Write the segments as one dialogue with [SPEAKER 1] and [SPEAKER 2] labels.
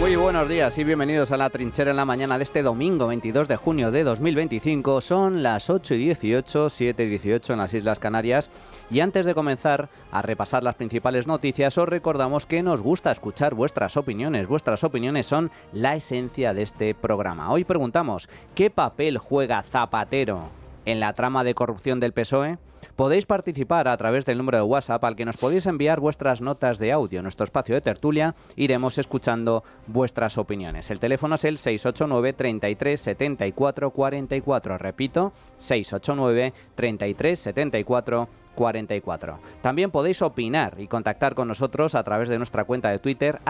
[SPEAKER 1] Muy buenos días y bienvenidos a La Trinchera en la mañana de este domingo 22 de junio de 2025. Son las 8:18, 7:18 en las Islas Canarias. Y antes de comenzar a repasar las principales noticias, os recordamos que nos gusta escuchar vuestras opiniones. Vuestras opiniones son la esencia de este programa. Hoy preguntamos, ¿qué papel juega Zapatero en la trama de corrupción del PSOE? Podéis participar a través del número de WhatsApp al que nos podéis enviar vuestras notas de audio. En nuestro espacio de tertulia iremos escuchando vuestras opiniones. El teléfono es el 689 33 74 44. Repito, 689 33 74 44. También podéis opinar y contactar con nosotros a través de nuestra cuenta de Twitter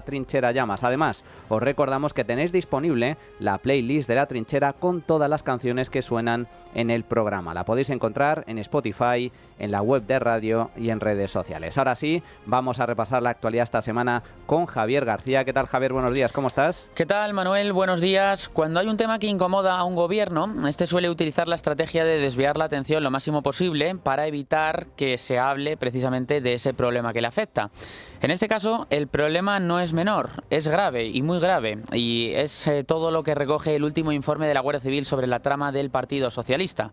[SPEAKER 1] @trincherallamas. Además, os recordamos que tenéis disponible la playlist de La Trinchera con todas las canciones que suenan en el programa. La podéis encontrar en Spotify, en la web de radio y en redes sociales. Ahora sí, vamos a repasar la actualidad esta semana con Javier García. ¿Qué tal, Javier? Buenos días, ¿cómo estás?
[SPEAKER 2] ¿Qué tal, Manuel? Buenos días. Cuando hay un tema que incomoda a un gobierno, este suele utilizar la estrategia de desviar la atención lo máximo posible para evitar que se hable precisamente de ese problema que le afecta. En este caso, el problema no es menor, es grave y muy grave, y es todo lo que recoge el último informe de la Guardia Civil sobre la trama del Partido Socialista.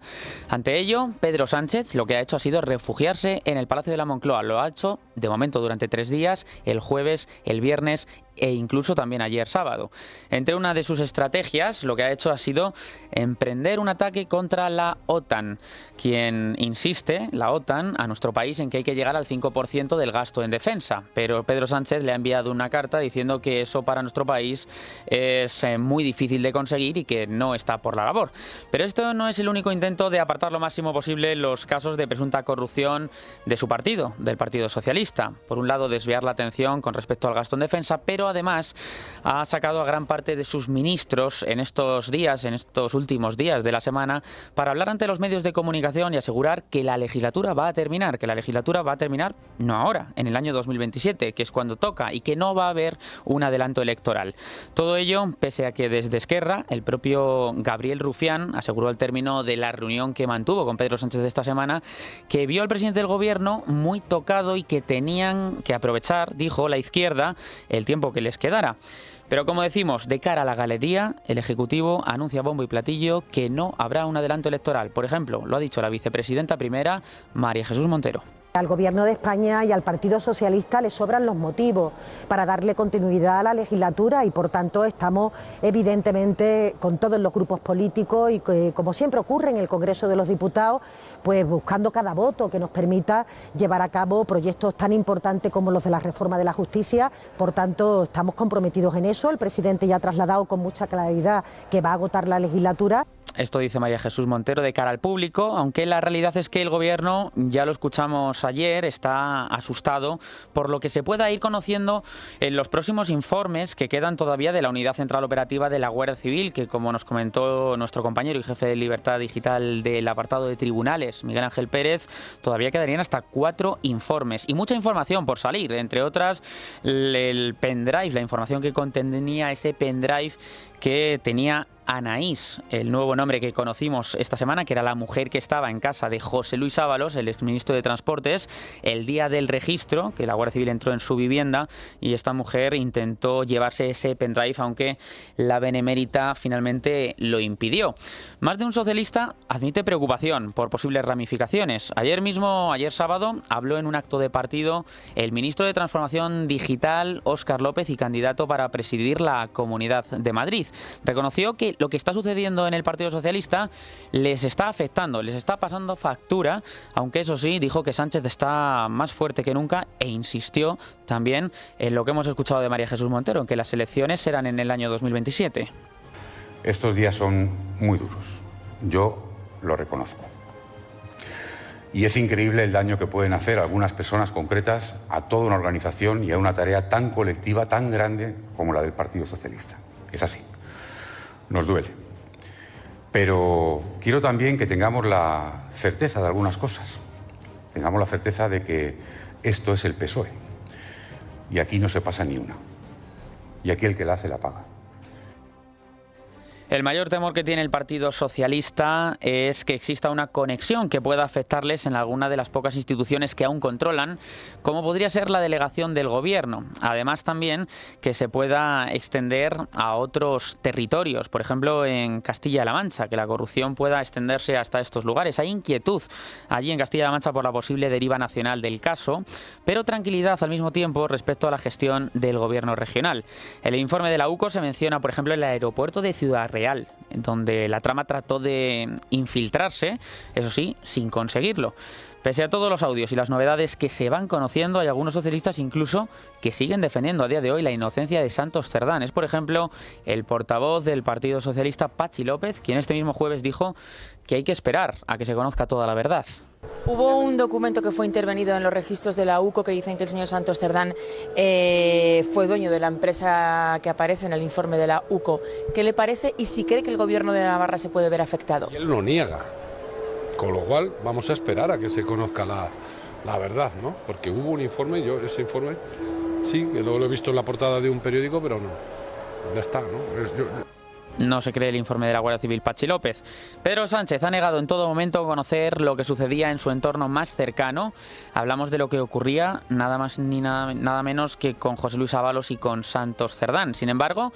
[SPEAKER 2] Ante ello, Pedro Sánchez lo que ha hecho ha sido refugiarse en el Palacio de la Moncloa. Lo ha hecho, de momento, durante 3 días, el jueves, el viernes e incluso también ayer sábado. Entre una de sus estrategias, lo que ha hecho ha sido emprender un ataque contra la OTAN, quien insiste, la OTAN, a nuestro país en que hay que llegar al 5% del gasto en defensa. Pero Pedro Sánchez le ha enviado una carta diciendo que eso para nuestro país es muy difícil de conseguir y que no está por la labor. Pero esto no es el único intento de apartar lo máximo posible los casos de presunta corrupción de su partido, del Partido Socialista. Por un lado, desviar la atención con respecto al gasto en defensa, pero además ha sacado a gran parte de sus ministros en estos días, en estos últimos días de la semana, para hablar ante los medios de comunicación y asegurar que la legislatura va a terminar, no ahora, en el año 2027, que es cuando toca, y que no va a haber un adelanto electoral. Todo ello pese a que desde Esquerra el propio Gabriel Rufián aseguró al término de la reunión que mantuvo con Pedro Sánchez esta semana que vio al presidente del gobierno muy tocado y que tenían que aprovechar, dijo, la izquierda el tiempo que les quedara. Pero como decimos, de cara a la galería, el Ejecutivo anuncia bombo y platillo que no habrá un adelanto electoral. Por ejemplo, lo ha dicho la vicepresidenta primera, María Jesús Montero.
[SPEAKER 3] Al Gobierno de España y al Partido Socialista le sobran los motivos para darle continuidad a la legislatura y, por tanto, estamos evidentemente con todos los grupos políticos y, como siempre ocurre en el Congreso de los Diputados, pues buscando cada voto que nos permita llevar a cabo proyectos tan importantes como los de la reforma de la justicia. Por tanto, estamos comprometidos en eso. El presidente ya ha trasladado con mucha claridad que va a agotar la legislatura.
[SPEAKER 2] Esto dice María Jesús Montero de cara al público, aunque la realidad es que el gobierno, ya lo escuchamos ayer, está asustado por lo que se pueda ir conociendo en los próximos informes que quedan todavía de la Unidad Central Operativa de la Guardia Civil, que, como nos comentó nuestro compañero y jefe de Libertad Digital del apartado de tribunales, Miguel Ángel Pérez, todavía quedarían hasta 4 informes y mucha información por salir, entre otras el pendrive, la información que contenía ese pendrive que tenía Anaís, el nuevo nombre que conocimos esta semana, que era la mujer que estaba en casa de José Luis Ábalos, el exministro de Transportes, el día del registro, que la Guardia Civil entró en su vivienda y esta mujer intentó llevarse ese pendrive, aunque la benemérita finalmente lo impidió. Más de un socialista admite preocupación por posibles ramificaciones. Ayer sábado, habló en un acto de partido el ministro de Transformación Digital, Óscar López, y candidato para presidir la Comunidad de Madrid. Reconoció que lo que está sucediendo en el Partido Socialista les está afectando, les está pasando factura, aunque eso sí, dijo que Sánchez está más fuerte que nunca e insistió también en lo que hemos escuchado de María Jesús Montero, en que las elecciones serán en el año 2027.
[SPEAKER 4] Estos días son muy duros, yo lo reconozco. Y es increíble el daño que pueden hacer algunas personas concretas a toda una organización y a una tarea tan colectiva, tan grande como la del Partido Socialista. Es así. Nos duele. Pero quiero también que tengamos la certeza de algunas cosas. Tengamos la certeza de que esto es el PSOE. Y aquí no se pasa ni una. Y aquí el que la hace la paga.
[SPEAKER 2] El mayor temor que tiene el Partido Socialista es que exista una conexión que pueda afectarles en alguna de las pocas instituciones que aún controlan, como podría ser la delegación del Gobierno. Además, también que se pueda extender a otros territorios, por ejemplo en Castilla-La Mancha, que la corrupción pueda extenderse hasta estos lugares. Hay inquietud allí en Castilla-La Mancha por la posible deriva nacional del caso, pero tranquilidad al mismo tiempo respecto a la gestión del Gobierno regional. En el informe de la UCO se menciona, por ejemplo, el aeropuerto de Ciudad Real, donde la trama trató de infiltrarse, eso sí, sin conseguirlo. Pese a todos los audios y las novedades que se van conociendo, hay algunos socialistas incluso que siguen defendiendo a día de hoy la inocencia de Santos Cerdán. Es, por ejemplo, el portavoz del Partido Socialista, Patxi López, quien este mismo jueves dijo que hay que esperar a que se conozca toda la verdad.
[SPEAKER 5] Hubo un documento que fue intervenido en los registros de la UCO que dicen que el señor Santos Cerdán fue dueño de la empresa que aparece en el informe de la UCO. ¿Qué le parece y si cree que el Gobierno de Navarra se puede ver afectado?
[SPEAKER 6] Y él lo niega, con lo cual vamos a esperar a que se conozca la verdad, ¿no? Porque hubo un informe, yo ese informe sí, que luego lo he visto en la portada de un periódico, pero no, ya está, ¿no?
[SPEAKER 2] No se cree el informe de la Guardia Civil Patxi López. Pedro Sánchez ha negado en todo momento conocer lo que sucedía en su entorno más cercano. Hablamos de lo que ocurría nada más ni nada menos que con José Luis Ábalos y con Santos Cerdán. Sin embargo,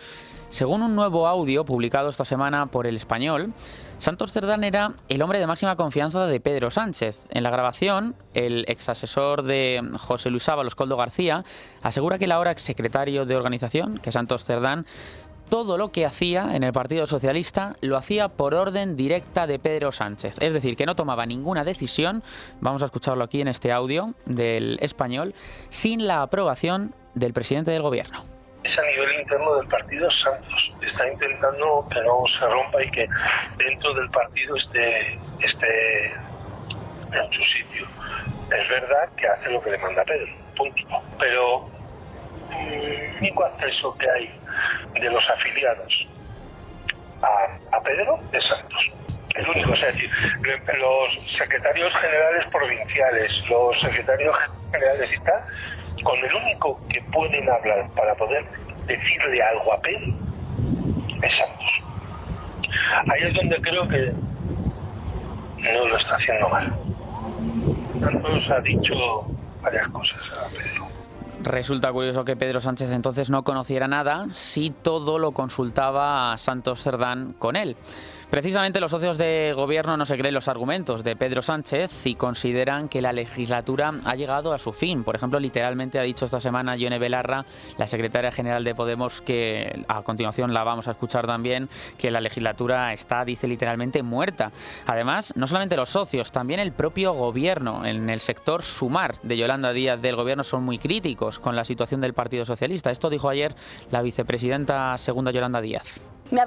[SPEAKER 2] según un nuevo audio publicado esta semana por El Español, Santos Cerdán era el hombre de máxima confianza de Pedro Sánchez. En la grabación, el exasesor de José Luis Ábalos, Koldo García, asegura que el ahora exsecretario de organización, que es Santos Cerdán, todo lo que hacía en el Partido Socialista lo hacía por orden directa de Pedro Sánchez. Es decir, que no tomaba ninguna decisión, vamos a escucharlo aquí en este audio del Español, sin la aprobación del presidente del Gobierno.
[SPEAKER 7] Es a nivel interno del partido. Santos está intentando que no se rompa y que dentro del partido esté en su sitio. Es verdad que hace lo que le manda Pedro, punto. Pero el único acceso que hay de los afiliados a Pedro es Santos. El único, es decir, los secretarios generales provinciales, los secretarios generales y tal, con el único que pueden hablar para poder decirle algo a Pedro es Santos. Ahí es donde creo que no lo está haciendo mal. Santos ha dicho varias cosas a Pedro.
[SPEAKER 2] Resulta curioso que Pedro Sánchez entonces no conociera nada si todo lo consultaba a Santos Cerdán con él. Precisamente los socios de gobierno no se creen los argumentos de Pedro Sánchez y consideran que la legislatura ha llegado a su fin. Por ejemplo, literalmente ha dicho esta semana Ione Belarra, la secretaria general de Podemos, que a continuación la vamos a escuchar también, que la legislatura está, dice literalmente, muerta. Además, no solamente los socios, también el propio gobierno. En el sector Sumar de Yolanda Díaz del gobierno son muy críticos con la situación del Partido Socialista. Esto dijo ayer la vicepresidenta segunda Yolanda Díaz.
[SPEAKER 8] Me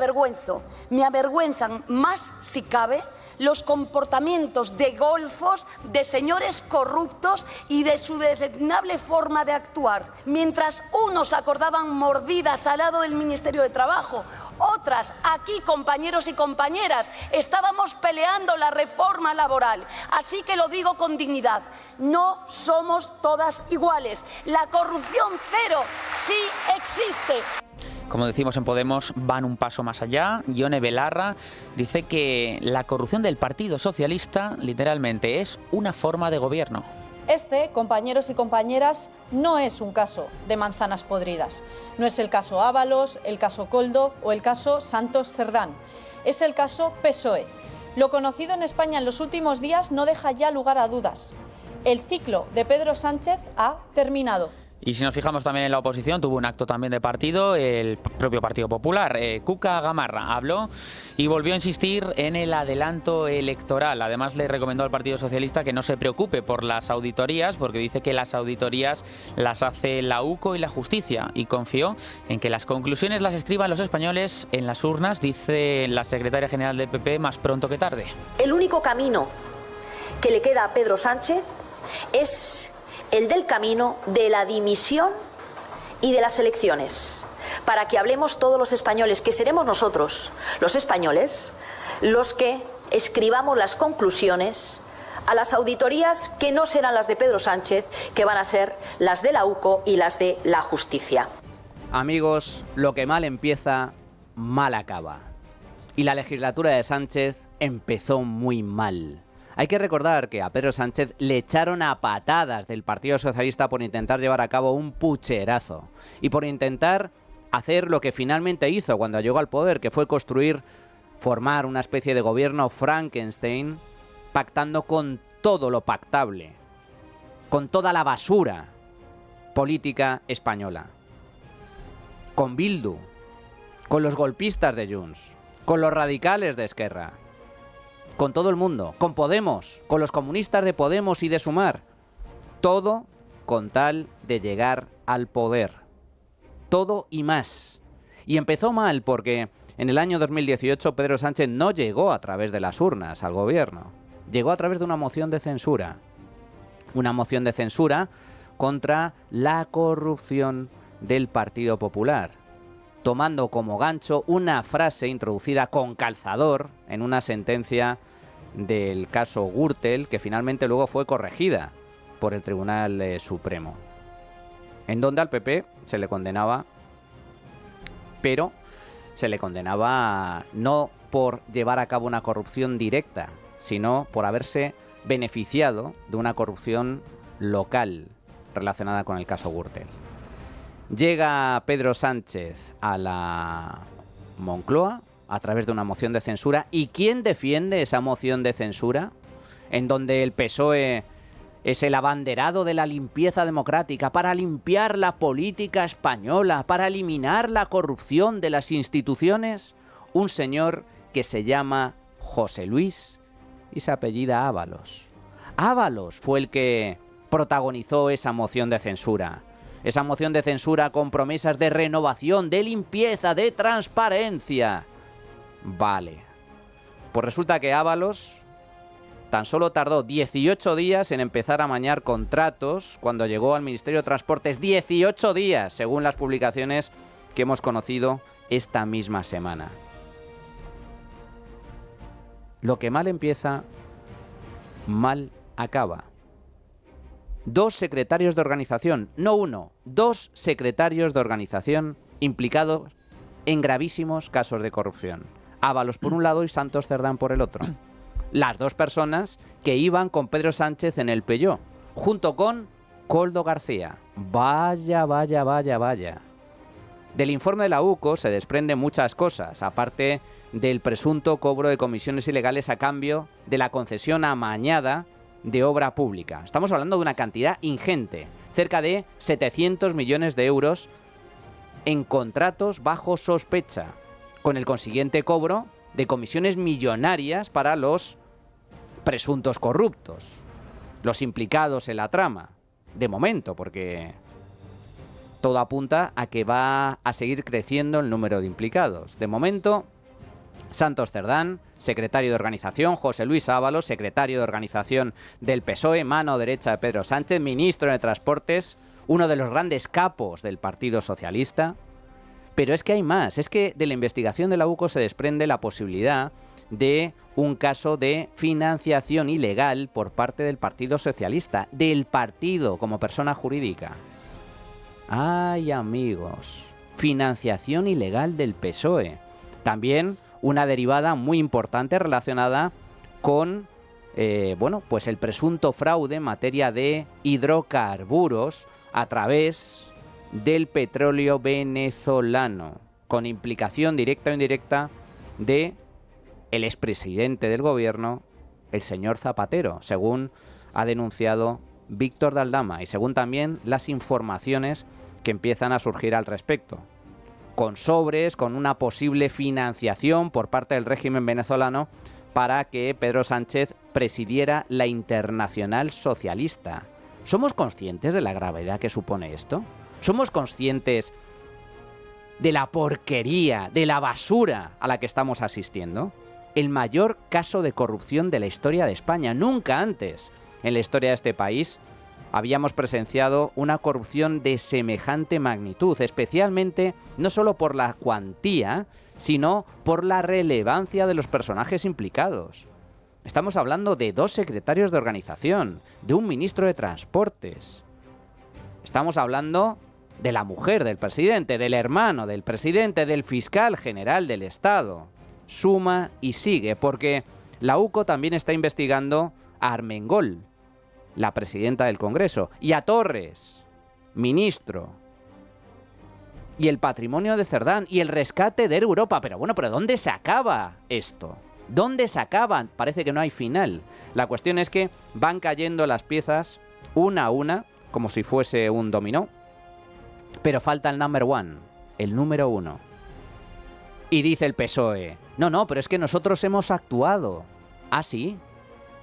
[SPEAKER 8] avergüenzan más, si cabe, los comportamientos de golfos de señores corruptos y de su deleznable forma de actuar. Mientras unos acordaban mordidas al lado del Ministerio de Trabajo, otras, aquí, compañeros y compañeras, estábamos peleando la reforma laboral. Así que lo digo con dignidad, no somos todas iguales. La corrupción cero sí existe.
[SPEAKER 2] Como decimos en Podemos, van un paso más allá. Ione Belarra dice que la corrupción del Partido Socialista literalmente es una forma de gobierno.
[SPEAKER 9] Este, compañeros y compañeras, no es un caso de manzanas podridas. No es el caso Ábalos, el caso Koldo o el caso Santos Cerdán. Es el caso PSOE. Lo conocido en España en los últimos días no deja ya lugar a dudas. El ciclo de Pedro Sánchez ha terminado.
[SPEAKER 2] Y si nos fijamos también en la oposición, tuvo un acto también de partido, el propio Partido Popular. Cuca Gamarra habló y volvió a insistir en el adelanto electoral. Además, le recomendó al Partido Socialista que no se preocupe por las auditorías, porque dice que las auditorías las hace la UCO y la Justicia. Y confió en que las conclusiones las escriban los españoles en las urnas, dice la secretaria general del PP, más pronto que tarde.
[SPEAKER 10] El único camino que le queda a Pedro Sánchez es el del camino de la dimisión y de las elecciones, para que hablemos todos los españoles, que seremos nosotros, los españoles, los que escribamos las conclusiones a las auditorías que no serán las de Pedro Sánchez, que van a ser las de la UCO y las de la Justicia.
[SPEAKER 1] Amigos, lo que mal empieza, mal acaba. Y la legislatura de Sánchez empezó muy mal. Hay que recordar que a Pedro Sánchez le echaron a patadas del Partido Socialista por intentar llevar a cabo un pucherazo y por intentar hacer lo que finalmente hizo cuando llegó al poder, que fue formar una especie de gobierno Frankenstein, pactando con todo lo pactable, con toda la basura política española, con Bildu, con los golpistas de Junts, con los radicales de Esquerra, con todo el mundo, con Podemos, con los comunistas de Podemos y de Sumar. Todo con tal de llegar al poder. Todo y más. Y empezó mal porque en el año 2018 Pedro Sánchez no llegó a través de las urnas al gobierno. Llegó a través de una moción de censura. Una moción de censura contra la corrupción del Partido Popular, tomando como gancho una frase introducida con calzador en una sentencia del caso Gürtel, que finalmente luego fue corregida por el Tribunal Supremo, en donde al PP se le condenaba, pero se le condenaba no por llevar a cabo una corrupción directa, sino por haberse beneficiado de una corrupción local relacionada con el caso Gürtel. Llega Pedro Sánchez a la Moncloa a través de una moción de censura. ¿Y quién defiende esa moción de censura? En donde el PSOE es el abanderado de la limpieza democrática para limpiar la política española, para eliminar la corrupción de las instituciones. Un señor que se llama José Luis y se apellida Ábalos. Ábalos fue el que protagonizó esa moción de censura. Esa moción de censura con promesas de renovación, de limpieza, de transparencia. Vale. Pues resulta que Ábalos tan solo tardó 18 días en empezar a amañar contratos cuando llegó al Ministerio de Transportes. 18 días, según las publicaciones que hemos conocido esta misma semana. Lo que mal empieza, mal acaba. 2 secretarios de organización, no uno, 2 secretarios de organización implicados en gravísimos casos de corrupción. Ábalos por un lado y Santos Cerdán por el otro. Las 2 personas que iban con Pedro Sánchez en el Peugeot, junto con Koldo García. Vaya, vaya, vaya, vaya. Del informe de la UCO se desprenden muchas cosas, aparte del presunto cobro de comisiones ilegales a cambio de la concesión amañada de obra pública. Estamos hablando de una cantidad ingente, cerca de 700 millones de euros en contratos bajo sospecha, con el consiguiente cobro de comisiones millonarias para los presuntos corruptos, los implicados en la trama, de momento, porque todo apunta a que va a seguir creciendo el número de implicados. De momento, Santos Cerdán, secretario de organización, José Luis Ábalos, secretario de organización del PSOE, mano derecha de Pedro Sánchez, ministro de Transportes, uno de los grandes capos del Partido Socialista. Pero es que hay más, es que de la investigación de la UCO se desprende la posibilidad de un caso de financiación ilegal por parte del Partido Socialista, del partido como persona jurídica. ¡Ay, amigos! Financiación ilegal del PSOE. También una derivada muy importante relacionada con pues el presunto fraude en materia de hidrocarburos a través del petróleo venezolano, con implicación directa o indirecta de el expresidente del gobierno, el señor Zapatero, según ha denunciado Víctor de Aldama y según también las informaciones que empiezan a surgir al respecto. Con sobres, con una posible financiación por parte del régimen venezolano para que Pedro Sánchez presidiera la Internacional Socialista. ¿Somos conscientes de la gravedad que supone esto? ¿Somos conscientes de la porquería, de la basura a la que estamos asistiendo? El mayor caso de corrupción de la historia de España. Nunca antes en la historia de este país habíamos presenciado una corrupción de semejante magnitud, especialmente no solo por la cuantía, sino por la relevancia de los personajes implicados. Estamos hablando de 2 secretarios de organización, de un ministro de Transportes. Estamos hablando de la mujer del presidente, del hermano del presidente, del fiscal general del Estado. suma y sigue, porque la UCO también está investigando a Armengol, la presidenta del Congreso, y a Torres, ministro, y el patrimonio de Cerdán, y el rescate de Europa. Pero bueno, ¿pero dónde se acaba esto? ¿Dónde se acaban? Parece que no hay final. La cuestión es que van cayendo las piezas una a una, como si fuese un dominó, pero falta el number one, el número uno. Y dice el PSOE, no, pero es que nosotros hemos actuado. ¿Ah, sí?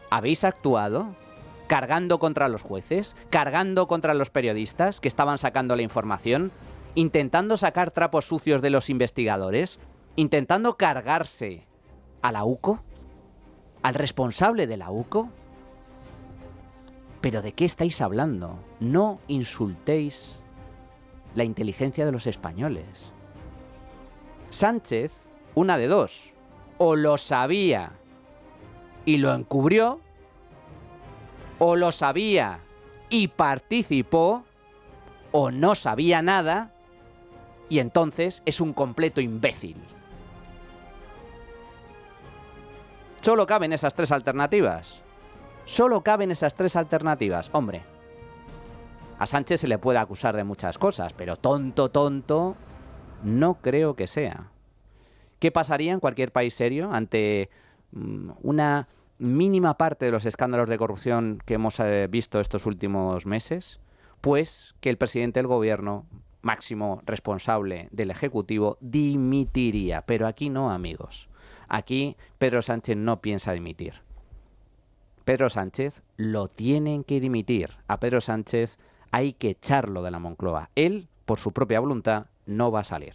[SPEAKER 1] ¿Habéis actuado? ¿Cargando contra los jueces? ¿Cargando contra los periodistas que estaban sacando la información? ¿Intentando sacar trapos sucios de los investigadores? ¿Intentando cargarse a la UCO? ¿Al responsable de la UCO? ¿Pero de qué estáis hablando? No insultéis la inteligencia de los españoles. Sánchez, una de dos, o lo sabía y lo encubrió, o lo sabía y participó, o no sabía nada y entonces es un completo imbécil. Solo caben esas tres alternativas. Solo caben esas tres alternativas. Hombre, a Sánchez se le puede acusar de muchas cosas, pero tonto no creo que sea. ¿Qué pasaría en cualquier país serio ante una mínima parte de los escándalos de corrupción que hemos visto estos últimos meses? Pues que el presidente del gobierno, máximo responsable del Ejecutivo, dimitiría. Pero aquí no, amigos. Aquí Pedro Sánchez no piensa dimitir. Pedro Sánchez lo tienen que dimitir. A Pedro Sánchez hay que echarlo de la Moncloa. Él, por su propia voluntad, no va a salir.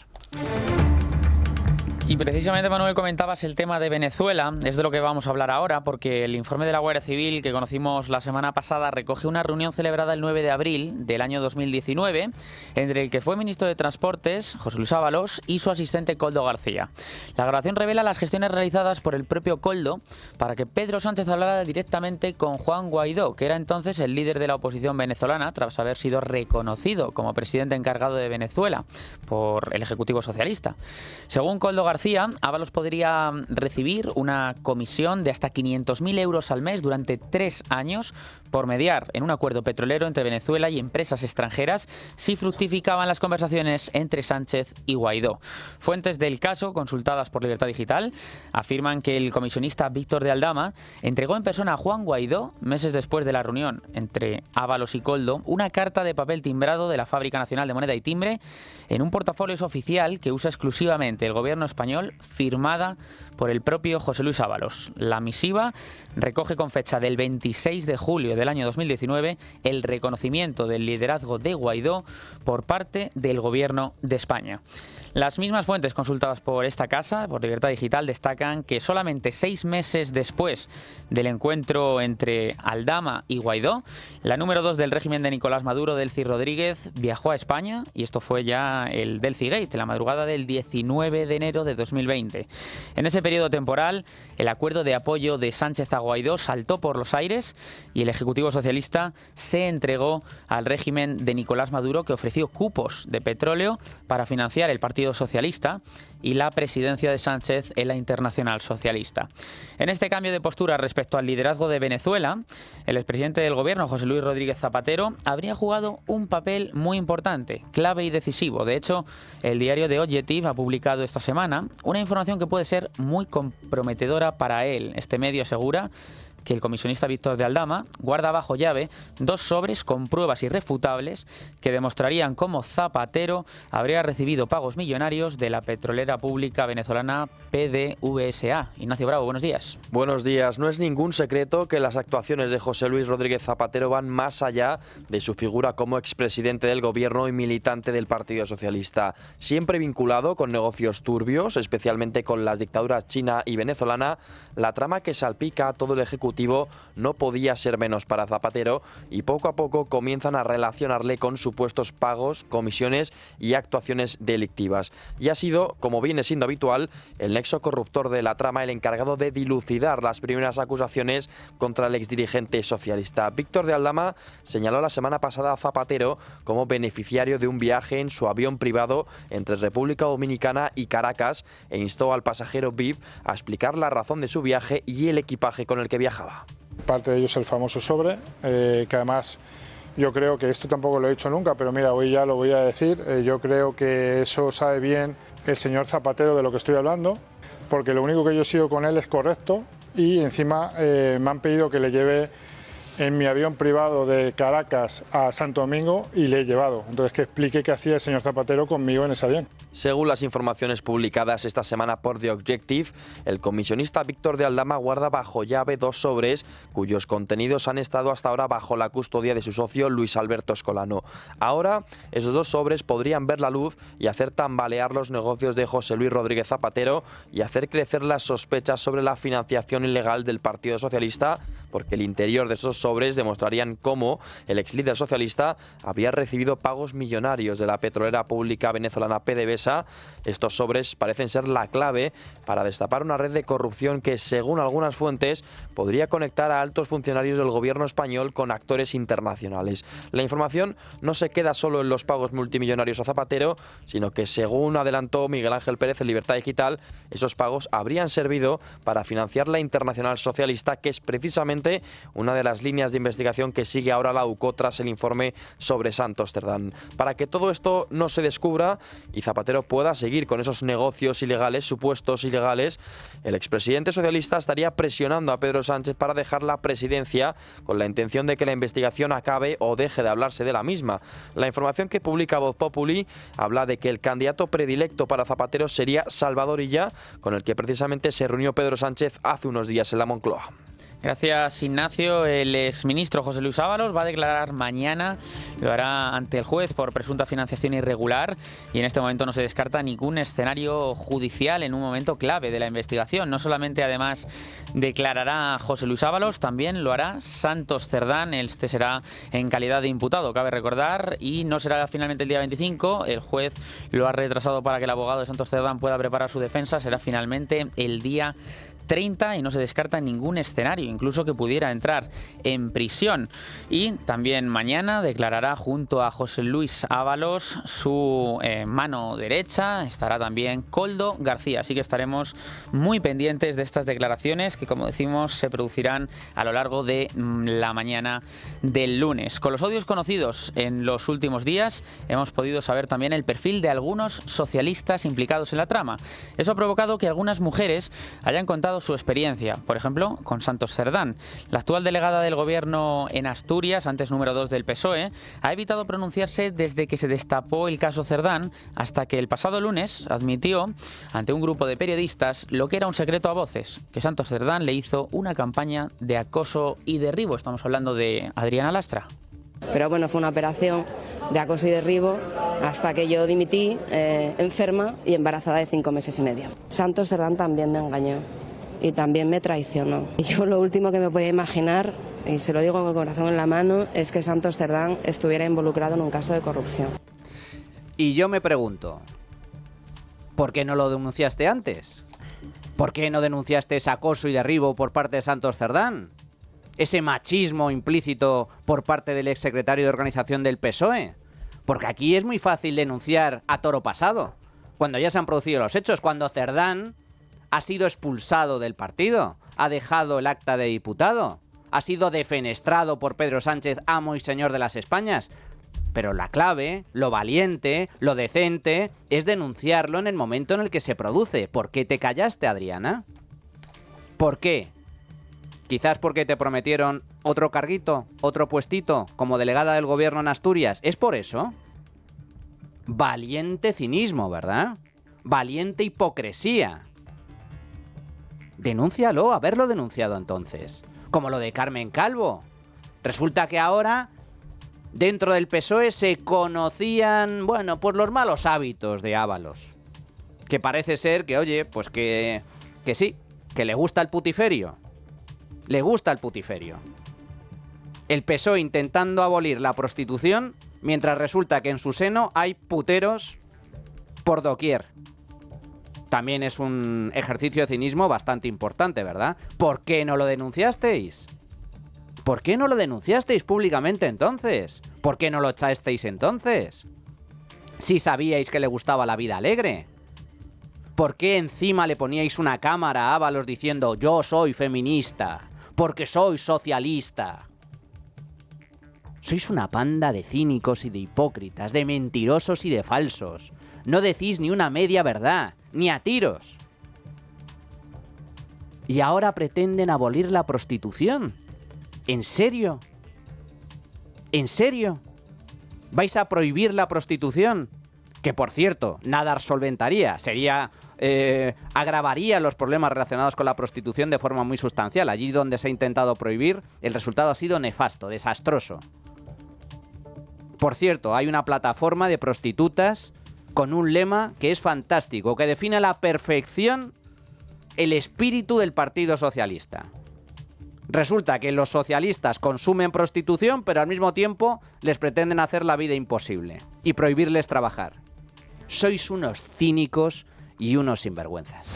[SPEAKER 2] Y precisamente, Manuel, comentabas el tema de Venezuela, es de lo que vamos a hablar ahora, porque el informe de la Guardia Civil que conocimos la semana pasada recoge una reunión celebrada el 9 de abril del año 2019, entre el que fue ministro de Transportes, José Luis Ábalos, y su asistente Koldo García. La grabación revela las gestiones realizadas por el propio Koldo para que Pedro Sánchez hablara directamente con Juan Guaidó, que era entonces el líder de la oposición venezolana, tras haber sido reconocido como presidente encargado de Venezuela por el Ejecutivo Socialista. Según Koldo García, Ábalos podría recibir una comisión de hasta 500.000 euros al mes durante 3 años por mediar en un acuerdo petrolero entre Venezuela y empresas extranjeras si fructificaban las conversaciones entre Sánchez y Guaidó. Fuentes del caso, consultadas por Libertad Digital, afirman que el comisionista Víctor de Aldama entregó en persona a Juan Guaidó, meses después de la reunión entre Ábalos y Koldo, una carta de papel timbrado de la Fábrica Nacional de Moneda y Timbre en un portafolio oficial que usa exclusivamente el gobierno español, firmada por el propio José Luis Ábalos. La misiva recoge con fecha del 26 de julio del año 2019 el reconocimiento del liderazgo de Guaidó por parte del Gobierno de España. Las mismas fuentes consultadas por esta casa, por Libertad Digital, destacan que solamente 6 meses después del encuentro entre Aldama y Guaidó, la número 2 del régimen de Nicolás Maduro, Delcy Rodríguez, viajó a España, y esto fue ya el Delcy Gate, la madrugada del 19 de enero de 2020. En ese periodo temporal, el acuerdo de apoyo de Sánchez a Guaidó saltó por los aires y el Ejecutivo Socialista se entregó al régimen de Nicolás Maduro, que ofreció cupos de petróleo para financiar el Partido Socialista y la presidencia de Sánchez en la Internacional Socialista. En este cambio de postura respecto al liderazgo de Venezuela, el expresidente del gobierno, José Luis Rodríguez Zapatero, habría jugado un papel muy importante, clave y decisivo. De hecho, el diario The Objective ha publicado esta semana una información que puede ser muy comprometedora para él. Este medio asegura que el comisionista Víctor de Aldama guarda bajo llave 2 sobres con pruebas irrefutables que demostrarían cómo Zapatero habría recibido pagos millonarios de la petrolera pública venezolana PDVSA. Ignacio Bravo, buenos días.
[SPEAKER 11] Buenos días. No es ningún secreto que las actuaciones de José Luis Rodríguez Zapatero van más allá de su figura como expresidente del gobierno y militante del Partido Socialista. Siempre vinculado con negocios turbios, especialmente con las dictaduras china y venezolana, la trama que salpica a todo el Ejecutivo motivo no podía ser menos para Zapatero y poco a poco comienzan a relacionarle con supuestos pagos, comisiones y actuaciones delictivas. Y ha sido, como viene siendo habitual, el nexo corruptor de la trama el encargado de dilucidar las primeras acusaciones contra el exdirigente socialista. Víctor de Aldama señaló la semana pasada a Zapatero como beneficiario de un viaje en su avión privado entre República Dominicana y Caracas e instó al pasajero VIP a explicar la razón de su viaje y el equipaje con el que viajaba.
[SPEAKER 12] Parte de ellos el famoso sobre, que además yo creo que esto tampoco lo he dicho nunca, pero mira, hoy ya lo voy a decir. Yo creo que eso sabe bien el señor Zapatero de lo que estoy hablando, porque lo único que yo sigo con él es correcto y encima me han pedido que le lleve en mi avión privado de Caracas a Santo Domingo y le he llevado. Entonces, que explique qué hacía el señor Zapatero conmigo en ese avión.
[SPEAKER 11] Según las informaciones publicadas esta semana por The Objective, el comisionista Víctor de Aldama guarda bajo llave 2 sobres cuyos contenidos han estado hasta ahora bajo la custodia de su socio Luis Alberto Escolano. Ahora, esos 2 sobres podrían ver la luz y hacer tambalear los negocios de José Luis Rodríguez Zapatero y hacer crecer las sospechas sobre la financiación ilegal del Partido Socialista, porque el interior de esos sobres demostrarían cómo el ex líder socialista había recibido pagos millonarios de la petrolera pública venezolana PDVSA. Estos sobres parecen ser la clave para destapar una red de corrupción que, según algunas fuentes, podría conectar a altos funcionarios del gobierno español con actores internacionales. La información no se queda solo en los pagos multimillonarios a Zapatero, sino que, según adelantó Miguel Ángel Pérez en Libertad Digital, esos pagos habrían servido para financiar la Internacional Socialista, que es precisamente una de las líneas de investigación que sigue ahora la UCO tras el informe sobre Santos Cerdán. Para que todo esto no se descubra y Zapatero pueda seguir con esos negocios ilegales, supuestos ilegales, el expresidente socialista estaría presionando a Pedro Sánchez para dejar la presidencia con la intención de que la investigación acabe o deje de hablarse de la misma. La información que publica Voz Populi habla de que el candidato predilecto para Zapatero sería Salvador Illa, con el que precisamente se reunió Pedro Sánchez hace unos días en la Moncloa.
[SPEAKER 2] Gracias, Ignacio. El exministro José Luis Ábalos va a declarar mañana, lo hará ante el juez por presunta financiación irregular y en este momento no se descarta ningún escenario judicial en un momento clave de la investigación. No solamente además declarará José Luis Ábalos, también lo hará Santos Cerdán. Este será en calidad de imputado, cabe recordar, y no será finalmente el día 25. El juez lo ha retrasado para que el abogado de Santos Cerdán pueda preparar su defensa. Será finalmente el día 30 y no se descarta ningún escenario, incluso que pudiera entrar en prisión. Y también mañana declarará junto a José Luis Ábalos su mano derecha, estará también Koldo García. Así que estaremos muy pendientes de estas declaraciones que, como decimos, se producirán a lo largo de la mañana del lunes. Con los audios conocidos en los últimos días hemos podido saber también el perfil de algunos socialistas implicados en la trama. Eso ha provocado que algunas mujeres hayan contado su experiencia, por ejemplo, con Santos Cerdán. La actual delegada del Gobierno en Asturias, antes número 2 del PSOE, ha evitado pronunciarse desde que se destapó el caso Cerdán hasta que el pasado lunes admitió ante un grupo de periodistas lo que era un secreto a voces, que Santos Cerdán le hizo una campaña de acoso y derribo. Estamos hablando de Adriana Lastra.
[SPEAKER 13] Pero bueno, fue una operación de acoso y derribo hasta que yo dimití enferma y embarazada de 5 meses y medio. Santos Cerdán también me engañó y también me traicionó. Y yo lo último que me podía imaginar, y se lo digo con el corazón en la mano, es que Santos Cerdán estuviera involucrado en un caso de corrupción.
[SPEAKER 1] Y yo me pregunto, ¿por qué no lo denunciaste antes? ¿Por qué no denunciaste ese acoso y derribo por parte de Santos Cerdán? Ese machismo implícito por parte del exsecretario de organización del PSOE. Porque aquí es muy fácil denunciar a toro pasado, cuando ya se han producido los hechos, cuando Cerdán ha sido expulsado del partido, ha dejado el acta de diputado, ha sido defenestrado por Pedro Sánchez, amo y señor de las Españas. Pero la clave, lo valiente, lo decente, es denunciarlo en el momento en el que se produce. ¿Por qué te callaste, Adriana? ¿Por qué? Quizás porque te prometieron otro carguito, otro puestito, como delegada del Gobierno en Asturias. ¿Es por eso? Valiente cinismo, ¿verdad? Valiente hipocresía. Denúncialo, haberlo denunciado entonces. Como lo de Carmen Calvo. Resulta que ahora, dentro del PSOE, se conocían, bueno, pues los malos hábitos de Ábalos. Que parece ser que, oye, pues que sí, que le gusta el putiferio. Le gusta el putiferio. El PSOE intentando abolir la prostitución, mientras resulta que en su seno hay puteros por doquier. También es un ejercicio de cinismo bastante importante, ¿verdad? ¿Por qué no lo denunciasteis? ¿Por qué no lo denunciasteis públicamente entonces? ¿Por qué no lo echasteis entonces? Si sabíais que le gustaba la vida alegre. ¿Por qué encima le poníais una cámara a Ábalos diciendo yo soy feminista? Porque soy socialista. Sois una panda de cínicos y de hipócritas, de mentirosos y de falsos. No decís ni una media verdad, ni a tiros. Y ahora pretenden abolir la prostitución. ¿En serio? ¿En serio? ¿Vais a prohibir la prostitución? Que, por cierto, nada solventaría. Agravaría los problemas relacionados con la prostitución de forma muy sustancial. Allí donde se ha intentado prohibir, el resultado ha sido nefasto, desastroso. Por cierto, hay una plataforma de prostitutas con un lema que es fantástico, que define a la perfección el espíritu del Partido Socialista. Resulta que los socialistas consumen prostitución, pero al mismo tiempo les pretenden hacer la vida imposible y prohibirles trabajar. Sois unos cínicos y unos sinvergüenzas.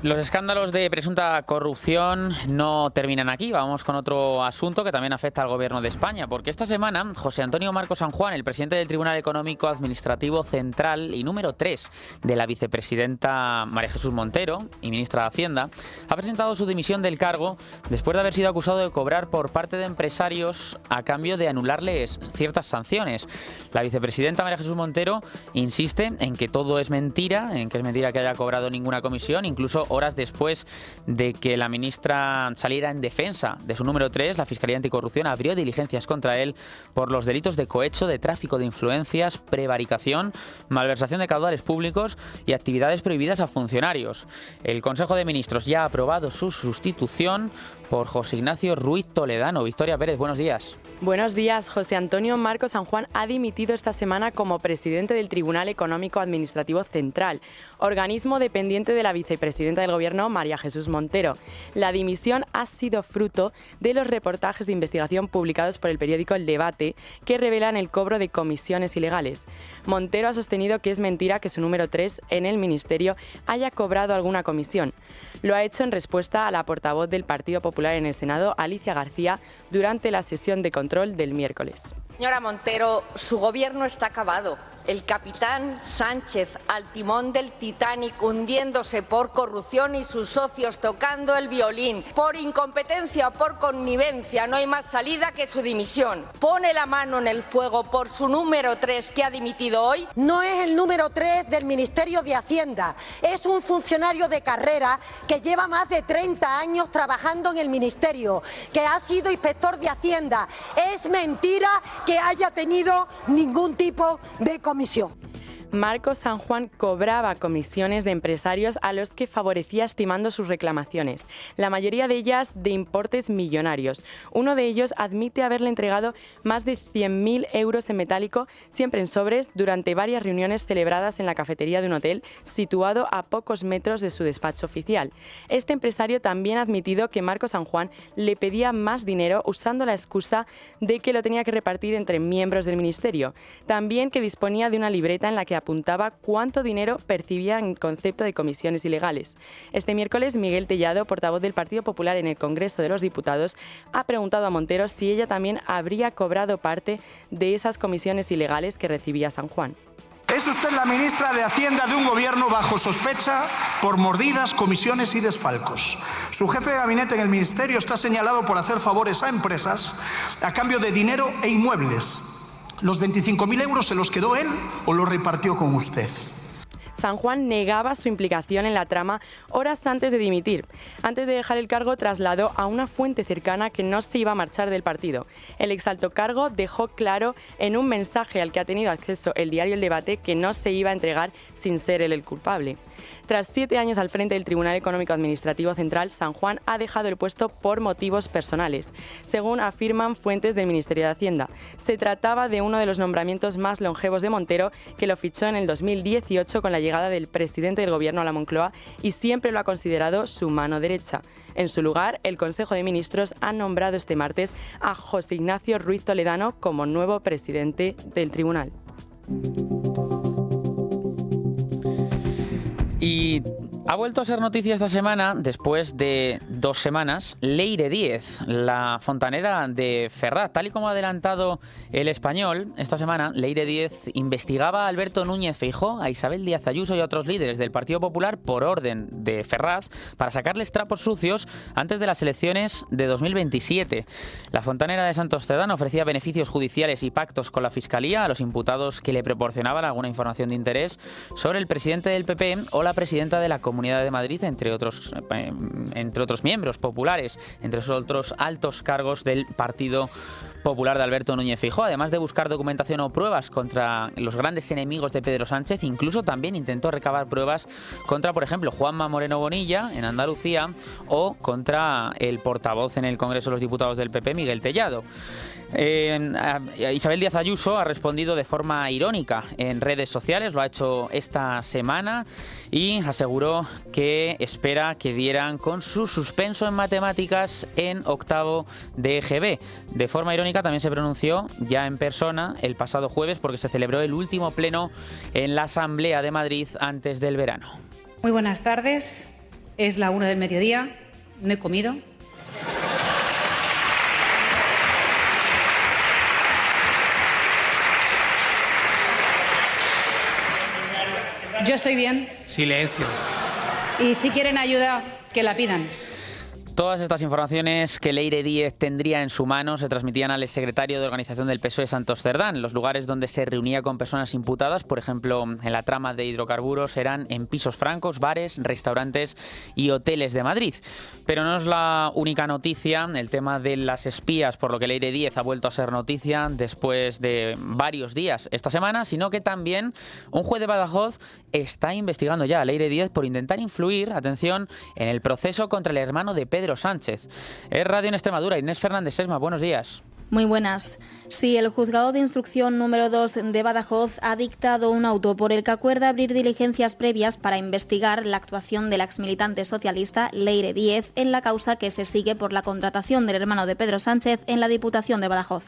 [SPEAKER 2] Los escándalos de presunta corrupción no terminan aquí. Vamos con otro asunto que también afecta al Gobierno de España, porque esta semana José Antonio Marcos San Juan, el presidente del Tribunal Económico Administrativo Central y número 3 de la vicepresidenta María Jesús Montero y ministra de Hacienda, ha presentado su dimisión del cargo después de haber sido acusado de cobrar por parte de empresarios a cambio de anularles ciertas sanciones. La vicepresidenta María Jesús Montero insiste en que todo es mentira, en que es mentira que haya cobrado ninguna comisión, incluso horas después de que la ministra saliera en defensa de su número 3, la Fiscalía Anticorrupción abrió diligencias contra él por los delitos de cohecho, de tráfico de influencias, prevaricación, malversación de caudales públicos y actividades prohibidas a funcionarios. El Consejo de Ministros ya ha aprobado su sustitución por José Ignacio Ruiz Toledano. Victoria Pérez, buenos días.
[SPEAKER 14] Buenos días. José Antonio Marcos San Juan ha dimitido esta semana como presidente del Tribunal Económico Administrativo Central, organismo dependiente de la vicepresidenta del Gobierno, María Jesús Montero. La dimisión ha sido fruto de los reportajes de investigación publicados por el periódico El Debate, que revelan el cobro de comisiones ilegales. Montero ha sostenido que es mentira que su número 3 en el Ministerio haya cobrado alguna comisión. Lo ha hecho en respuesta a la portavoz del Partido Popular en el Senado, Alicia García, durante la sesión de control del miércoles.
[SPEAKER 15] Señora Montero, su gobierno está acabado. El capitán Sánchez al timón del Titanic hundiéndose por corrupción y sus socios tocando el violín. Por incompetencia o por connivencia no hay más salida que su dimisión. Pone la mano en el fuego por su número 3 que ha dimitido hoy.
[SPEAKER 3] No es el número 3 del Ministerio de Hacienda, es un funcionario de carrera que lleva más de 30 años trabajando en el Ministerio, que ha sido inspector de Hacienda. Es mentira que haya tenido ningún tipo de comisión.
[SPEAKER 14] Marcos San Juan cobraba comisiones de empresarios a los que favorecía estimando sus reclamaciones, la mayoría de ellas de importes millonarios. Uno de ellos admite haberle entregado más de 100.000 euros en metálico, siempre en sobres, durante varias reuniones celebradas en la cafetería de un hotel situado a pocos metros de su despacho oficial. Este empresario también ha admitido que Marcos San Juan le pedía más dinero usando la excusa de que lo tenía que repartir entre miembros del ministerio. También que disponía de una libreta en la que apuntaba cuánto dinero percibía en concepto de comisiones ilegales. Este miércoles, Miguel Tellado, portavoz del Partido Popular en el Congreso de los Diputados, ha preguntado a Montero si ella también habría cobrado parte de esas comisiones ilegales que recibía San Juan.
[SPEAKER 16] Es usted la ministra de Hacienda de un gobierno bajo sospecha por mordidas, comisiones y desfalcos. Su jefe de gabinete en el ministerio está señalado por hacer favores a empresas a cambio de dinero e inmuebles. ¿Los 25.000 euros se los quedó él o los repartió con usted?
[SPEAKER 14] San Juan negaba su implicación en la trama horas antes de dimitir. Antes de dejar el cargo, trasladó a una fuente cercana que no se iba a marchar del partido. El exalto cargo dejó claro en un mensaje al que ha tenido acceso el diario El Debate que no se iba a entregar sin ser él el culpable. Tras 7 años al frente del Tribunal Económico Administrativo Central, San Juan ha dejado el puesto por motivos personales, según afirman fuentes del Ministerio de Hacienda. Se trataba de uno de los nombramientos más longevos de Montero, que lo fichó en el 2018 con la llegada llegada del presidente del Gobierno a la Moncloa y siempre lo ha considerado su mano derecha. En su lugar, el Consejo de Ministros ha nombrado este martes a José Ignacio Ruiz Toledano como nuevo presidente del tribunal.
[SPEAKER 2] Y ha vuelto a ser noticia esta semana, después de 2 semanas, Leire Díez, la fontanera de Ferraz. Tal y como ha adelantado El Español, esta semana Leire Díez investigaba a Alberto Núñez Feijóo, a Isabel Díaz Ayuso y a otros líderes del Partido Popular por orden de Ferraz para sacarles trapos sucios antes de las elecciones de 2027. La fontanera de Santos Cerdán ofrecía beneficios judiciales y pactos con la Fiscalía a los imputados que le proporcionaban alguna información de interés sobre el presidente del PP o la presidenta de la Comunidad de Madrid, entre otros miembros populares, entre esos otros altos cargos del Partido Popular de Alberto Núñez Feijóo. Además de buscar documentación o pruebas contra los grandes enemigos de Pedro Sánchez, incluso también intentó recabar pruebas contra, por ejemplo, Juanma Moreno Bonilla en Andalucía o contra el portavoz en el Congreso de los Diputados del PP, Miguel Tellado. Isabel Díaz Ayuso ha respondido de forma irónica en redes sociales, lo ha hecho esta semana y aseguró que espera que dieran con su suspenso en matemáticas en octavo de EGB. De forma irónica también se pronunció ya en persona el pasado jueves porque se celebró el último pleno en la Asamblea de Madrid antes del verano.
[SPEAKER 17] Muy buenas tardes, es la 1 del mediodía, no he comido. Yo estoy bien.
[SPEAKER 18] Silencio.
[SPEAKER 17] Y si quieren ayuda, que la pidan.
[SPEAKER 2] Todas estas informaciones que Leire Díez tendría en su mano se transmitían al exsecretario de Organización del PSOE, Santos Cerdán. Los lugares donde se reunía con personas imputadas, por ejemplo, en la trama de hidrocarburos, eran en pisos francos, bares, restaurantes y hoteles de Madrid. Pero no es la única noticia, el tema de las espías, por lo que Leire Díez ha vuelto a ser noticia después de varios días esta semana, sino que también un juez de Badajoz está investigando ya a Leire Díez por intentar influir, atención, en el proceso contra el hermano de Pedro Sánchez. Es Radio en Extremadura. Inés Fernández Sesma, buenos días.
[SPEAKER 19] Muy buenas. Sí, el Juzgado de Instrucción número 2 de Badajoz ha dictado un auto por el que acuerda abrir diligencias previas para investigar la actuación de la exmilitante socialista Leire Díez en la causa que se sigue por la contratación del hermano de Pedro Sánchez en la Diputación de Badajoz.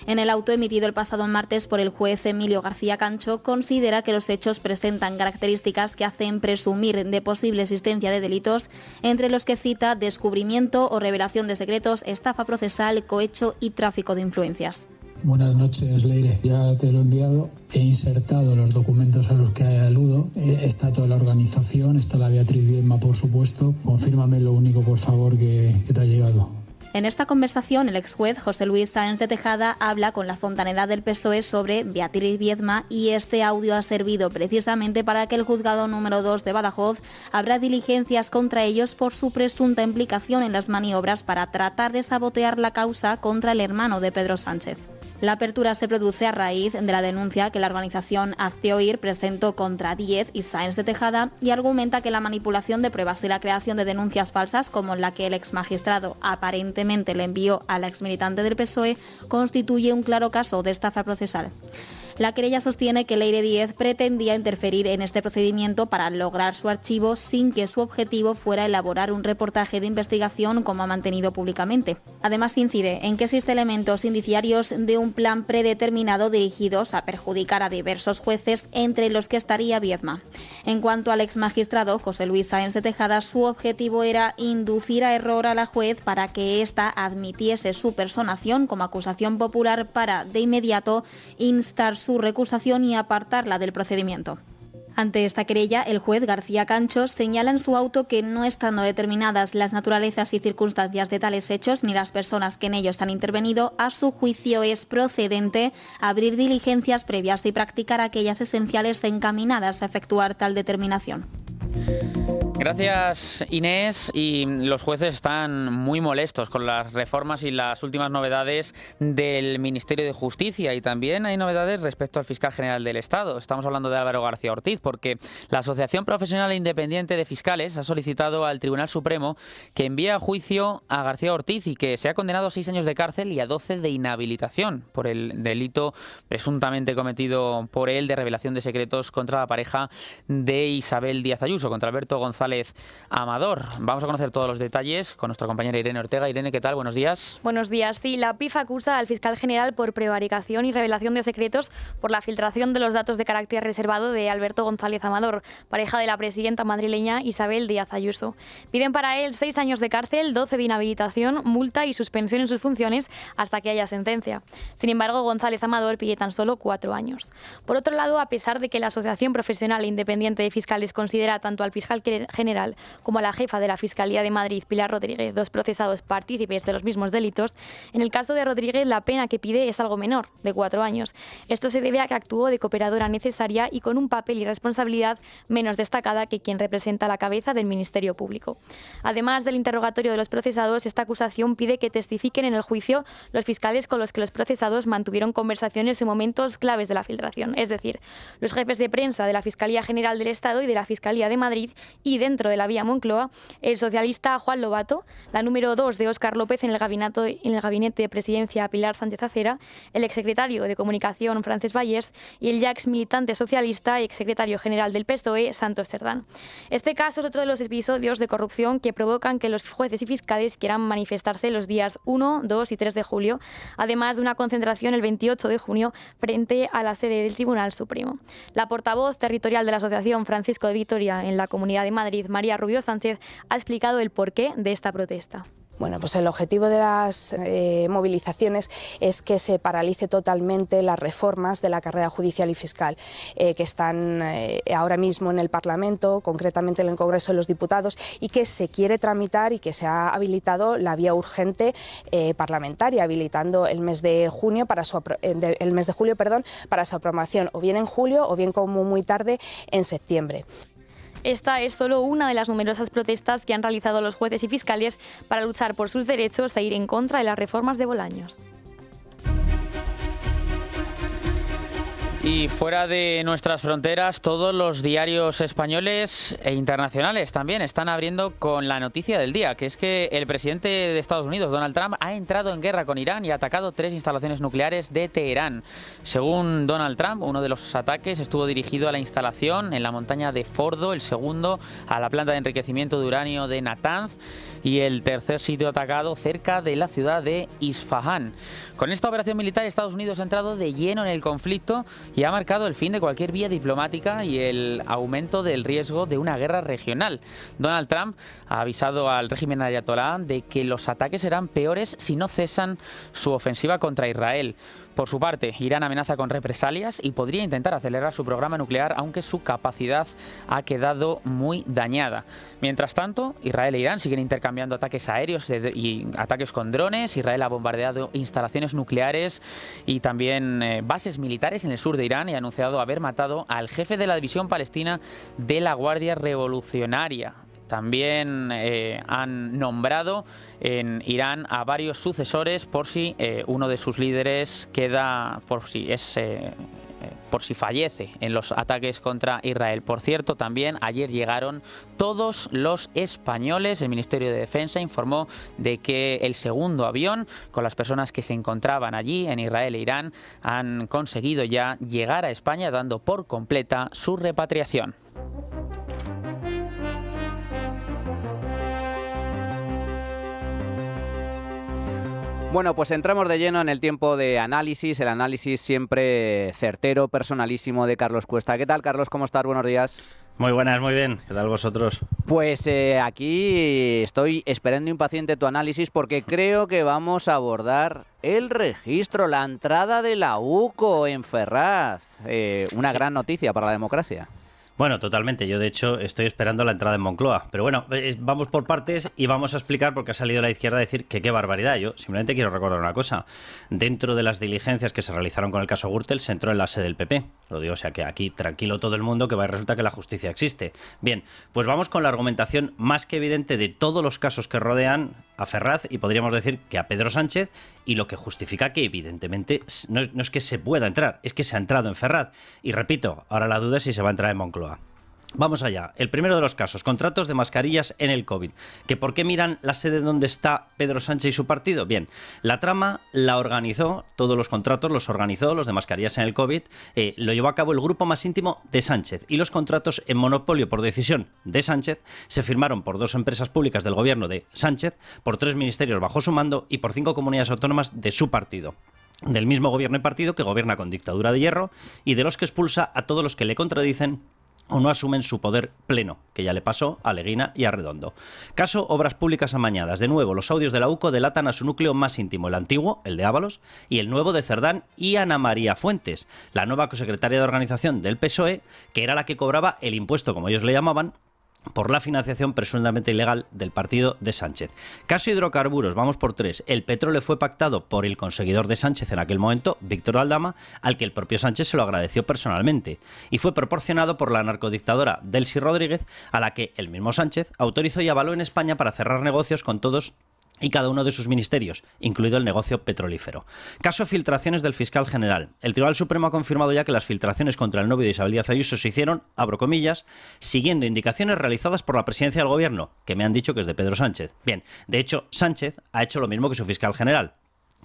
[SPEAKER 19] En el auto emitido el pasado martes por el juez Emilio García Cancho, considera que los hechos presentan características que hacen presumir de posible existencia de delitos, entre los que cita descubrimiento o revelación de secretos, estafa procesal, cohecho y tráfico de influencias.
[SPEAKER 20] Buenas noches, Leire. Ya te lo he enviado. He insertado los documentos a los que aludo. Está toda la organización, está la Beatriz Viedma, por supuesto. Confírmame lo único, por favor, que te ha llegado.
[SPEAKER 19] En esta conversación, el exjuez José Luis Sáenz de Tejada habla con la fontanera del PSOE sobre Beatriz Viedma y este audio ha servido precisamente para que el juzgado número 2 de Badajoz abra diligencias contra ellos por su presunta implicación en las maniobras para tratar de sabotear la causa contra el hermano de Pedro Sánchez. La apertura se produce a raíz de la denuncia que la organización Hazte Oír presentó contra Díez y Sáenz de Tejada y argumenta que la manipulación de pruebas y la creación de denuncias falsas, como la que el exmagistrado aparentemente le envió a la exmilitante del PSOE, constituye un claro caso de estafa procesal. La querella sostiene que Leire Díez pretendía interferir en este procedimiento para lograr su archivo sin que su objetivo fuera elaborar un reportaje de investigación como ha mantenido públicamente. Además, incide en que existen elementos indiciarios de un plan predeterminado dirigidos a perjudicar a diversos jueces, entre los que estaría Viedma. En cuanto al exmagistrado José Luis Sáenz de Tejada, su objetivo era inducir a error a la juez para que ésta admitiese su personación como acusación popular para, de inmediato, instar su recusación y apartarla del procedimiento. Ante esta querella, el juez García Cancho señala en su auto que, no estando determinadas las naturalezas y circunstancias de tales hechos ni las personas que en ellos han intervenido, a su juicio es procedente abrir diligencias previas y practicar aquellas esenciales encaminadas a efectuar tal determinación.
[SPEAKER 2] Gracias, Inés. Y los jueces están muy molestos con las reformas y las últimas novedades del Ministerio de Justicia, y también hay novedades respecto al fiscal general del Estado. Estamos hablando de Álvaro García Ortiz, porque la Asociación Profesional e Independiente de Fiscales ha solicitado al Tribunal Supremo que envíe a juicio a García Ortiz y que sea condenado a 6 años de cárcel y a 12 de inhabilitación por el delito presuntamente cometido por él de revelación de secretos contra la pareja de Isabel Díaz Ayuso, contra Alberto González Amador. Vamos a conocer todos los detalles con nuestra compañera Irene Ortega. Irene, ¿qué tal? Buenos días.
[SPEAKER 18] Buenos días. Sí, la PIF acusa al fiscal general por prevaricación y revelación de secretos por la filtración de los datos de carácter reservado de Alberto González Amador, pareja de la presidenta madrileña Isabel Díaz Ayuso. Piden para él 6 años de cárcel, 12 de inhabilitación, multa y suspensión en sus funciones hasta que haya sentencia. Sin embargo, González Amador pide tan solo 4 años. Por otro lado, a pesar de que la Asociación Profesional e Independiente de Fiscales considera tanto al fiscal general como a la jefa de la Fiscalía de Madrid, Pilar Rodríguez, 2 procesados partícipes de los mismos delitos, en el caso de Rodríguez la pena que pide es algo menor, de 4 años. Esto se debe a que actuó de cooperadora necesaria y con un papel y responsabilidad menos destacada que quien representa la cabeza del Ministerio Público. Además del interrogatorio de los procesados, esta acusación pide que testifiquen en el juicio los fiscales con los que los procesados mantuvieron conversaciones en momentos claves de la filtración, es decir, los jefes de prensa de la Fiscalía General del Estado y de la Fiscalía de Madrid, y dentro de la vía Moncloa, el socialista Juan Lobato, la número 2 de Óscar López en el gabinete de presidencia Pilar Sánchez Acera, el exsecretario de Comunicación Francesc Vallès y el ya ex militante socialista y exsecretario general del PSOE Santos Cerdán. Este caso es otro de los episodios de corrupción que provocan que los jueces y fiscales quieran manifestarse los días 1, 2 y 3 de julio, además de una concentración el 28 de junio frente a la sede del Tribunal Supremo. La portavoz territorial de la Asociación Francisco de Vitoria en la Comunidad de Madrid, María Rubio Sánchez, ha explicado el porqué de esta protesta.
[SPEAKER 5] Bueno, pues el objetivo de las movilizaciones es que se paralice totalmente las reformas de la carrera judicial y fiscal que están ahora mismo en el Parlamento, concretamente en el Congreso de los Diputados, y que se quiere tramitar y que se ha habilitado la vía urgente parlamentaria, habilitando el mes de julio para su aprobación, o bien en julio o bien como muy tarde en septiembre.
[SPEAKER 18] Esta es solo una de las numerosas protestas que han realizado los jueces y fiscales para luchar por sus derechos e ir en contra de las reformas de Bolaños.
[SPEAKER 2] Y fuera de nuestras fronteras, todos los diarios españoles e internacionales también están abriendo con la noticia del día, que es que el presidente de Estados Unidos, Donald Trump, ha entrado en guerra con Irán y ha atacado 3 instalaciones nucleares de Teherán. Según Donald Trump, uno de los ataques estuvo dirigido a la instalación en la montaña de Fordo, el segundo a la planta de enriquecimiento de uranio de Natanz y el tercer sitio atacado cerca de la ciudad de Isfahán. Con esta operación militar, Estados Unidos ha entrado de lleno en el conflicto y ha marcado el fin de cualquier vía diplomática y el aumento del riesgo de una guerra regional. Donald Trump ha avisado al régimen ayatolá de que los ataques serán peores si no cesan su ofensiva contra Israel. Por su parte, Irán amenaza con represalias y podría intentar acelerar su programa nuclear, aunque su capacidad ha quedado muy dañada. Mientras tanto, Israel e Irán siguen intercambiando ataques aéreos y ataques con drones. Israel ha bombardeado instalaciones nucleares y también bases militares en el sur de Irán y ha anunciado haber matado al jefe de la división palestina de la Guardia Revolucionaria. También han nombrado en Irán a varios sucesores por si uno de sus líderes por si fallece en los ataques contra Israel. Por cierto, también ayer llegaron todos los españoles. El Ministerio de Defensa informó de que el segundo avión con las personas que se encontraban allí en Israel e Irán han conseguido ya llegar a España, dando por completa su repatriación.
[SPEAKER 1] Bueno, pues entramos de lleno en el tiempo de análisis, el análisis siempre certero, personalísimo de Carlos Cuesta. ¿Qué tal, Carlos? ¿Cómo estás? Buenos días.
[SPEAKER 21] Muy buenas, muy bien. ¿Qué tal vosotros?
[SPEAKER 1] Pues aquí estoy esperando impaciente tu análisis porque creo que vamos a abordar el registro, la entrada de la UCO en Ferraz. Una gran noticia para la democracia.
[SPEAKER 21] Bueno, totalmente. Yo, de hecho, estoy esperando la entrada en Moncloa. Pero bueno, vamos por partes y vamos a explicar porque ha salido la izquierda a decir que qué barbaridad. Yo simplemente quiero recordar una cosa. Dentro de las diligencias que se realizaron con el caso Gürtel, se entró en la sede del PP. Lo digo, o sea que aquí tranquilo todo el mundo, que resulta que la justicia existe. Bien, pues vamos con la argumentación más que evidente de todos los casos que rodean a Ferraz y podríamos decir que a Pedro Sánchez, y lo que justifica que evidentemente no es que se pueda entrar, es que se ha entrado en Ferraz. Y repito, ahora la duda es si se va a entrar en Moncloa. Vamos allá. El primero de los casos, contratos de mascarillas en el COVID. ¿Que por qué miran la sede donde está Pedro Sánchez y su partido? Bien, la trama la organizó, todos los contratos los organizó, los de mascarillas en el COVID, lo llevó a cabo el grupo más íntimo de Sánchez, y los contratos en monopolio por decisión de Sánchez se firmaron por 2 empresas públicas del gobierno de Sánchez, por 3 ministerios bajo su mando y por 5 comunidades autónomas de su partido. Del mismo gobierno y partido que gobierna con dictadura de hierro y de los que expulsa a todos los que le contradicen o no asumen su poder pleno, que ya le pasó a Leguina y a Redondo. Caso Obras Públicas amañadas. De nuevo, los audios de la UCO delatan a su núcleo más íntimo, el antiguo, el de Ábalos, y el nuevo de Cerdán y Ana María Fuentes, la nueva consecretaria de organización del PSOE, que era la que cobraba el impuesto, como ellos le llamaban, por la financiación presuntamente ilegal del partido de Sánchez. Caso hidrocarburos, vamos por 3. El petróleo fue pactado por el conseguidor de Sánchez en aquel momento, Víctor Aldama, al que el propio Sánchez se lo agradeció personalmente, y fue proporcionado por la narcodictadora Delcy Rodríguez, a la que el mismo Sánchez autorizó y avaló en España para cerrar negocios con todos y cada uno de sus ministerios, incluido el negocio petrolífero. Caso filtraciones del fiscal general. El Tribunal Supremo ha confirmado ya que las filtraciones contra el novio de Isabel Díaz Ayuso se hicieron, abro comillas, siguiendo indicaciones realizadas por la presidencia del gobierno, que me han dicho que es de Pedro Sánchez. Bien, de hecho, Sánchez ha hecho lo mismo que su fiscal general: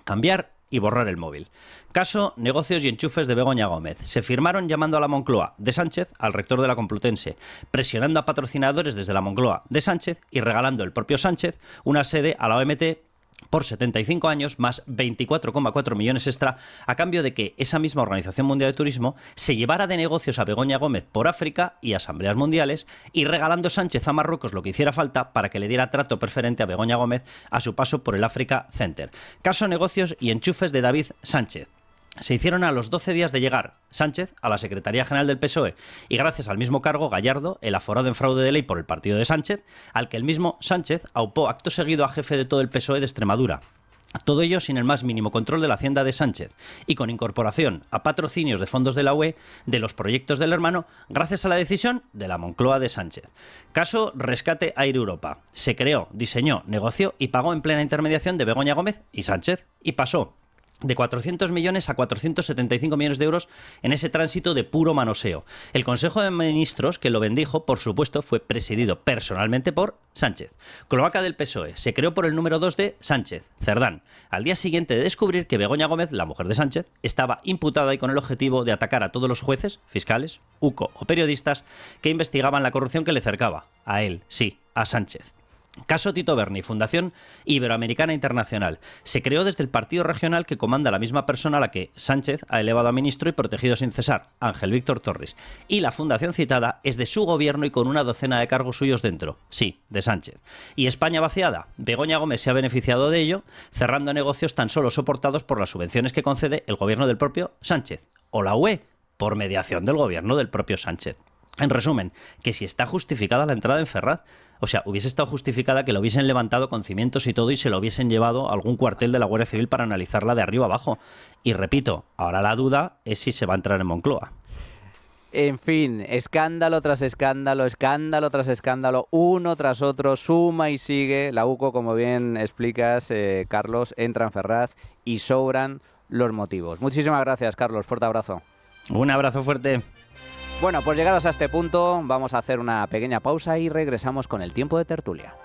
[SPEAKER 21] cambiar y borrar el móvil. Caso negocios y enchufes de Begoña Gómez. Se firmaron llamando a la Moncloa de Sánchez al rector de la Complutense, presionando a patrocinadores desde la Moncloa de Sánchez y regalando el propio Sánchez una sede a la OMT por 75 años más 24,4 millones extra, a cambio de que esa misma Organización Mundial de Turismo se llevara de negocios a Begoña Gómez por África y asambleas mundiales, y regalando Sánchez a Marruecos lo que hiciera falta para que le diera trato preferente a Begoña Gómez a su paso por el Africa Center. Caso negocios y enchufes de David Sánchez. Se hicieron a los 12 días de llegar Sánchez a la Secretaría General del PSOE, y gracias al mismo cargo, Gallardo, el aforado en fraude de ley por el partido de Sánchez, al que el mismo Sánchez aupó acto seguido a jefe de todo el PSOE de Extremadura. Todo ello sin el más mínimo control de la hacienda de Sánchez y con incorporación a patrocinios de fondos de la UE de los proyectos del hermano, gracias a la decisión de la Moncloa de Sánchez. Caso Rescate Air Europa. Se creó, diseñó, negoció y pagó en plena intermediación de Begoña Gómez y Sánchez, y pasó de 400 millones a 475 millones de euros en ese tránsito de puro manoseo. El Consejo de Ministros que lo bendijo, por supuesto, fue presidido personalmente por Sánchez. Cloaca del PSOE. Se creó por el número 2 de Sánchez, Cerdán, al día siguiente de descubrir que Begoña Gómez, la mujer de Sánchez, estaba imputada y con el objetivo de atacar a todos los jueces, fiscales, UCO o periodistas que investigaban la corrupción que le cercaba. A él, sí, a Sánchez. Caso Tito Berni, Fundación Iberoamericana Internacional. Se creó desde el partido regional que comanda la misma persona a la que Sánchez ha elevado a ministro y protegido sin cesar, Ángel Víctor Torres. Y la fundación citada es de su gobierno y con una docena de cargos suyos dentro. Sí, de Sánchez. ¿Y España vaciada? Begoña Gómez se ha beneficiado de ello, cerrando negocios tan solo soportados por las subvenciones que concede el gobierno del propio Sánchez. O la UE, por mediación del gobierno del propio Sánchez. En resumen, que si está justificada la entrada en Ferraz, o sea, hubiese estado justificada que lo hubiesen levantado con cimientos y todo y se lo hubiesen llevado a algún cuartel de la Guardia Civil para analizarla de arriba abajo. Y repito, ahora la duda es si se va a entrar en Moncloa.
[SPEAKER 1] En fin, escándalo tras escándalo, escándalo tras escándalo, uno tras otro, suma y sigue. La UCO, como bien explicas, Carlos, entra en Ferraz y sobran los motivos. Muchísimas gracias, Carlos. Fuerte abrazo.
[SPEAKER 21] Un abrazo fuerte.
[SPEAKER 1] Bueno, pues llegados a este punto, vamos a hacer una pequeña pausa y regresamos con el tiempo de tertulia.